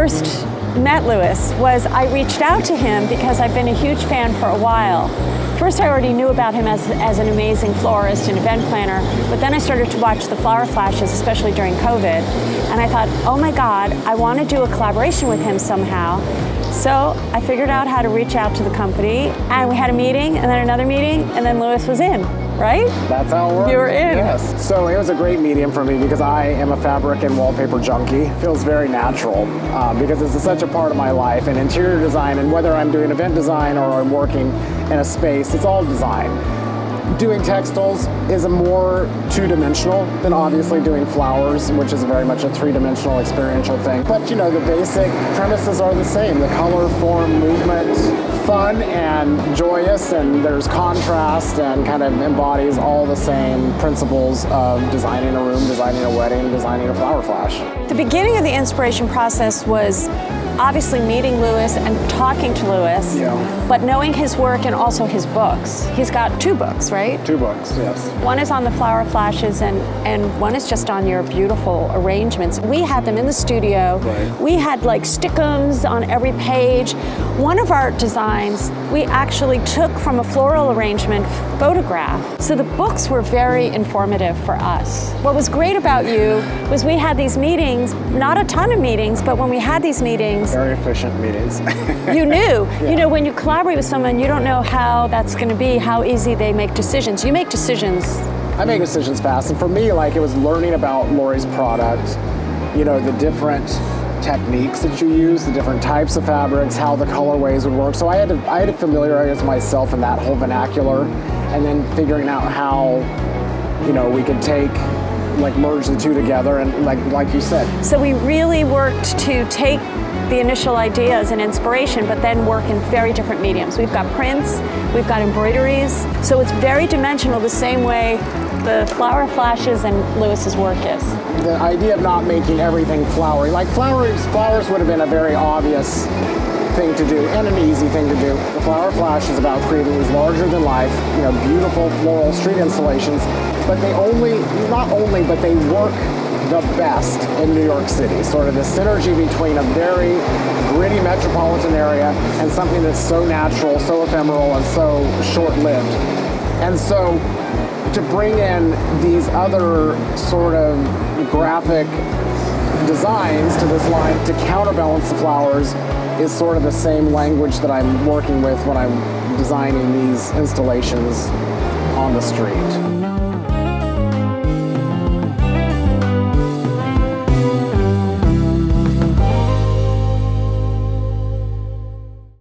first met Louis was I reached out to him because I've been a huge fan for a while. First, I already knew about him as an amazing florist and event planner, but then I started to watch the flower flashes, especially during COVID, and I thought, oh my God, I want to do a collaboration with him somehow. So I figured out how to reach out to the company, and we had a meeting, and then another meeting, and then Louis was in, right? That's how it works. You were in. Yes. So it was a great medium for me because I am a fabric and wallpaper junkie. It feels very natural because it's such a part of my life, and interior design, and whether I'm doing event design or I'm working in a space, it's all design. Doing textiles is a more two-dimensional than obviously doing flowers, which is very much a three-dimensional experiential thing. But you know, the basic premises are the same. The color, form, movement, fun and joyous, and there's contrast and kind of embodies all the same principles of designing a room, designing a wedding, designing a flower flash. The beginning of the inspiration process was obviously meeting Louis and talking to Louis, but knowing his work and also his books. He's got 2 books, right? 2 books, yes. One is on the flower flashes and one is just on your beautiful arrangements. We had them in the studio. Right. We had like stickums on every page. One of our designs, we actually took from a floral arrangement photograph. So the books were very informative for us. What was great about you was we had these meetings, not a ton of meetings, but when we had these meetings, very efficient meetings. You knew. Yeah. You know, when you collaborate with someone, you don't know how that's going to be, how easy they make decisions. You make decisions. I make decisions fast, and for me, like, it was learning about Lori's product, you know, the different techniques that you use, the different types of fabrics, how the colorways would work. So I had to familiarize myself in that whole vernacular, and then figuring out how, you know, we could merge the two together, and like you said. So we really worked to take the initial ideas and inspiration, but then work in very different mediums. We've got prints, we've got embroideries, so it's very dimensional the same way the flower flashes and Louis's work is. The idea of not making everything flowery, like flowers would have been a very obvious thing to do and an easy thing to do. The flower flash is about creating these larger than life, you know, beautiful floral street installations, but they work the best in New York City. Sort of the synergy between a very gritty metropolitan area and something that's so natural, so ephemeral, and so short-lived. And so to bring in these other sort of graphic designs to this line to counterbalance the flowers is sort of the same language that I'm working with when I'm designing these installations on the street.